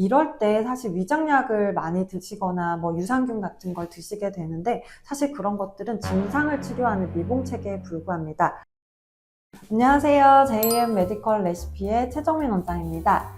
이럴 때 사실 위장약을 많이 드시거나 뭐 유산균 같은 걸 드시게 되는데 사실 그런 것들은 증상을 치료하는 미봉책에 불과합니다. 안녕하세요. JM 메디컬 레시피의 최정민 원장입니다.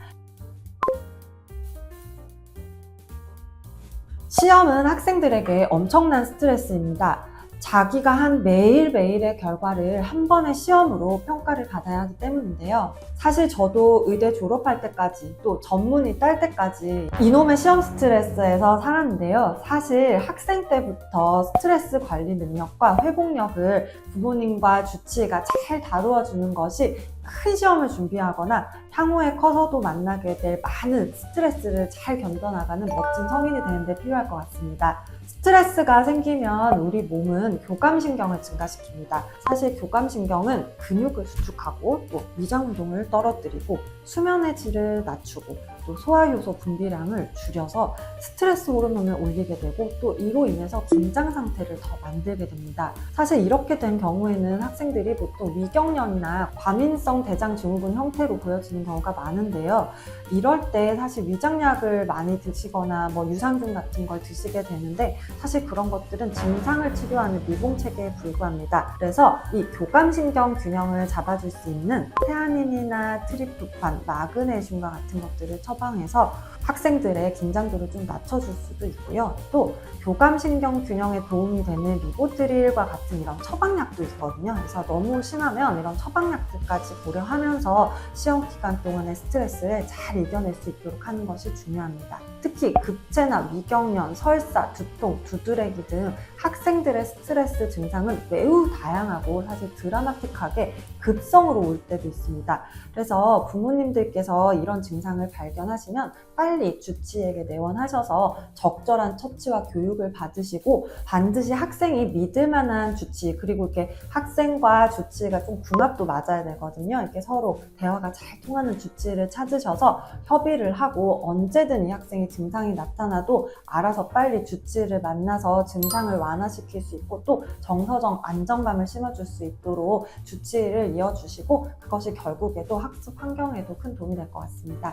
시험은 학생들에게 엄청난 스트레스입니다. 자기가 한 매일매일의 결과를 한 번의 시험으로 평가를 받아야 하기 때문인데요. 사실 저도 의대 졸업할 때까지 또 전문의 딸 때까지 이놈의 시험 스트레스에서 살았는데요. 사실 학생 때부터 스트레스 관리 능력과 회복력을 부모님과 주치의가 잘 다루어 주는 것이 큰 시험을 준비하거나 향후에 커서도 만나게 될 많은 스트레스를 잘 견뎌나가는 멋진 성인이 되는 데 필요할 것 같습니다. 스트레스가 생기면 우리 몸은 교감신경을 증가시킵니다. 사실 교감신경은 근육을 수축하고 또 위장운동을 떨어뜨리고 수면의 질을 낮추고 또 소화효소 분비량을 줄여서 스트레스 호르몬을 올리게 되고 또 이로 인해서 긴장 상태를 더 만들게 됩니다. 사실 이렇게 된 경우에는 학생들이 보통 위경련이나 과민성 대장증후군 형태로 보여지는 경우가 많은데요. 이럴 때 사실 위장약을 많이 드시거나 뭐 유산균 같은 걸 드시게 되는데 사실 그런 것들은 증상을 치료하는 미봉책에 불과합니다. 그래서 이 교감신경 균형을 잡아줄 수 있는 테아닌이나 트립토판, 마그네슘과 같은 것들을 처방해서 학생들의 긴장도를 좀 낮춰줄 수도 있고요. 또 교감신경 균형에 도움이 되는 리보트릴과 같은 이런 처방약도 있거든요. 그래서 너무 심하면 이런 처방약들까지 고려하면서 시험 기간 동안의 스트레스를 잘 이겨낼 수 있도록 하는 것이 중요합니다. 특히 급체나 위경련, 설사, 두통, 두드레기 등 학생들의 스트레스 증상은 매우 다양하고 사실 드라마틱하게 급성으로 올 때도 있습니다. 그래서 부모님들께서 이런 증상을 발견하시면 빨리 주치의에게 내원하셔서 적절한 처치와 교육을 받으시고 반드시 학생이 믿을 만한 주치의, 그리고 이렇게 학생과 주치의가 좀 궁합도 맞아야 되거든요. 이렇게 서로 대화가 잘 통하는 주치의를 찾으셔서 협의를 하고 언제든 이 학생이 증상이 나타나도 알아서 빨리 주치의를 만나서 증상을 완화시킬 수 있고 또 정서적 안정감을 심어줄 수 있도록 주치의를 이어주시고 그것이 결국에도 학습 환경에도 큰 도움이 될 것 같습니다.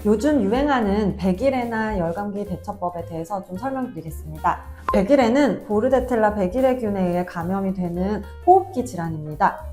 요즘 유행하는 백일해나 열감기 대처법에 대해서 좀 설명드리겠습니다. 백일해는 보르데텔라 백일해균에 의해 감염이 되는 호흡기 질환입니다.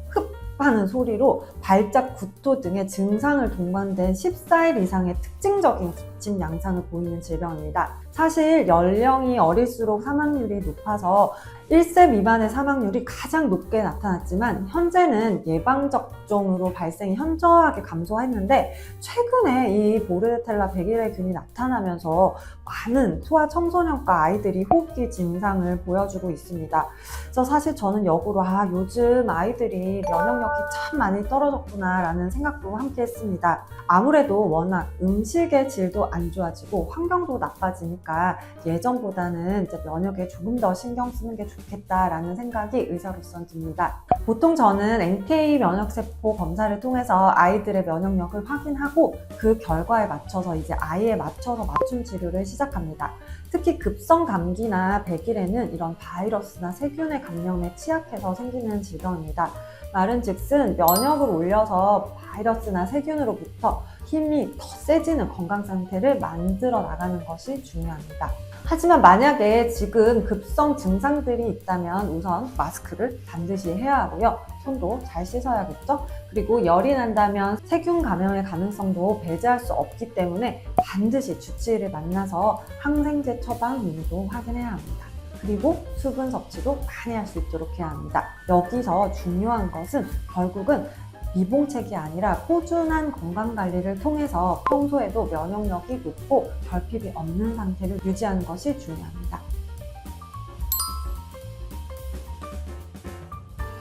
하는 소리로 발작, 구토 등의 증상을 동반된 14일 이상의 특징적인 기침 양상을 보이는 질병입니다. 사실 연령이 어릴수록 사망률이 높아서 1세 미만의 사망률이 가장 높게 나타났지만 현재는 예방접종으로 발생이 현저하게 감소했는데 최근에 이 보르데텔라 백일해균이 나타나면서 많은 소아청소년과 아이들이 호흡기 증상을 보여주고 있습니다. 그래서 사실 저는 역으로 요즘 아이들이 면역력이 참 많이 떨어졌구나 라는 생각도 함께 했습니다. 아무래도 워낙 음식의 질도 안 좋아지고 환경도 나빠지니까 예전보다는 이제 면역에 조금 더 신경 쓰는 게 좋겠다라는 생각이 의사로선 듭니다. 보통 저는 NK 면역세포 검사를 통해서 아이들의 면역력을 확인하고 그 결과에 맞춰서 이제 아이에 맞춰서 맞춤 치료를 시작합니다. 특히 급성 감기나 백일해는 이런 바이러스나 세균의 감염에 취약해서 생기는 질병입니다. 말은즉슨 면역을 올려서 바이러스나 세균으로부터 힘이 더 세지는 건강 상태를 만들어 나가는 것이 중요합니다. 하지만 만약에 지금 급성 증상들이 있다면 우선 마스크를 반드시 해야 하고요. 손도 잘 씻어야겠죠? 그리고 열이 난다면 세균 감염의 가능성도 배제할 수 없기 때문에 반드시 주치의를 만나서 항생제 처방 여부도 확인해야 합니다. 그리고 수분 섭취도 많이 할 수 있도록 해야 합니다. 여기서 중요한 것은 결국은 미봉책이 아니라 꾸준한 건강관리를 통해서 평소에도 면역력이 높고 결핍이 없는 상태를 유지하는 것이 중요합니다.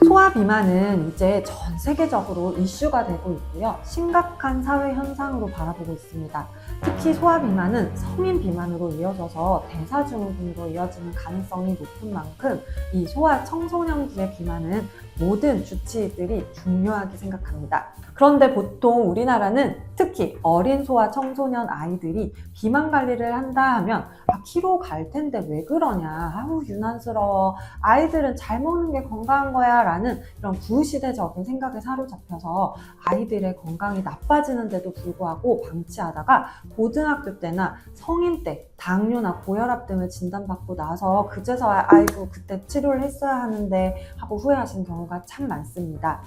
소아 비만은 이제 전 세계적으로 이슈가 되고 있고요. 심각한 사회 현상으로 바라보고 있습니다. 특히 소아 비만은 성인 비만으로 이어져서 대사증후군으로 이어지는 가능성이 높은 만큼 이 소아 청소년기의 비만은 모든 주치의들이 중요하게 생각합니다. 그런데 보통 우리나라는 특히 어린 소와 청소년 아이들이 비만 관리를 한다 하면 키로 갈 텐데 왜 그러냐, 아우 유난스러워, 아이들은 잘 먹는 게 건강한 거야 라는 이런 구시대적인 생각에 사로잡혀서 아이들의 건강이 나빠지는데도 불구하고 방치하다가 고등학교 때나 성인 때 당뇨나 고혈압 등을 진단받고 나서 그제서야 아이고 그때 치료를 했어야 하는데 하고 후회하시는 경우가 참 많습니다.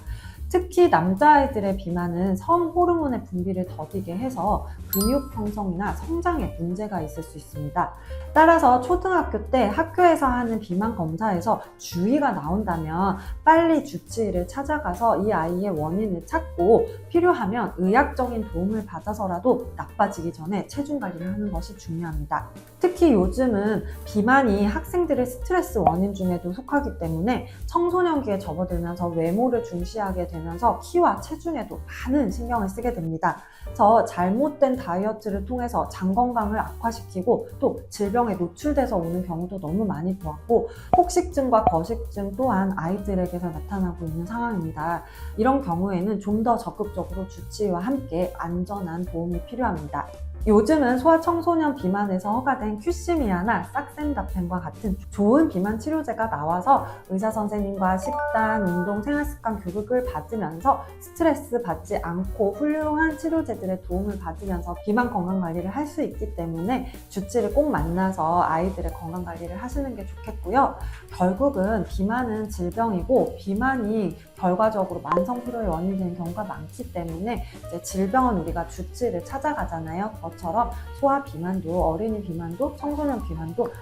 특히 남자아이들의 비만은 성 호르몬의 분비를 더디게 해서 근육 형성이나 성장에 문제가 있을 수 있습니다. 따라서 초등학교 때 학교에서 하는 비만 검사에서 주의가 나온다면 빨리 주치의를 찾아가서 이 아이의 원인을 찾고 필요하면 의학적인 도움을 받아서라도 나빠지기 전에 체중 관리를 하는 것이 중요합니다. 특히 요즘은 비만이 학생들의 스트레스 원인 중에도 속하기 때문에 청소년기에 접어들면서 외모를 중시하게 되면서 키와 체중에도 많은 신경을 쓰게 됩니다. 그래서 잘못된 다이어트를 통해서 장 건강을 악화시키고 또 질병에 노출돼서 오는 경우도 너무 많이 보았고, 폭식증과 거식증 또한 아이들에게서 나타나고 있는 상황입니다. 이런 경우에는 좀 더 적극적으로 주치의와 함께 안전한 도움이 필요합니다. 요즘은 소아청소년 비만에서 허가된 큐시미아나 삭센다펜과 같은 좋은 비만 치료제가 나와서 의사 선생님과 식단, 운동, 생활습관 교육을 받으면서 스트레스 받지 않고 훌륭한 치료제들의 도움을 받으면서 비만 건강관리를 할 수 있기 때문에 주치의를 꼭 만나서 아이들의 건강관리를 하시는 게 좋겠고요. 결국은 비만은 질병이고 비만이 결과적으로 만성피로의 원인이 되는 경우가 많기 때문에 이제 질병은 우리가 주치의를 찾아가잖아요. 그것처럼 소아 비만도, 어린이 비만도, 청소년 비만도 꼭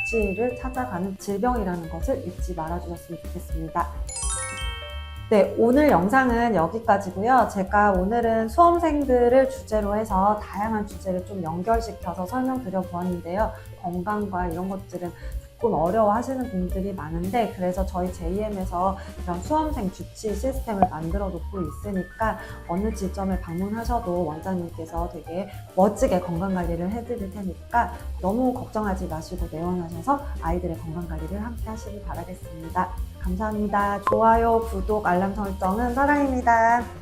주치의를 찾아가는 질병이라는 것을 잊지 말아주셨으면 좋겠습니다. 네, 오늘 영상은 여기까지고요. 제가 오늘은 수험생들을 주제로 해서 다양한 주제를 좀 연결시켜서 설명드려 보았는데요. 건강과 이런 것들은 조금 어려워하시는 분들이 많은데, 그래서 저희 JM에서 이런 수험생 주치 시스템을 만들어 놓고 있으니까 어느 지점에 방문하셔도 원장님께서 되게 멋지게 건강관리를 해드릴 테니까 너무 걱정하지 마시고 내원하셔서 아이들의 건강관리를 함께 하시길 바라겠습니다. 감사합니다. 좋아요, 구독, 알람 설정은 사랑입니다.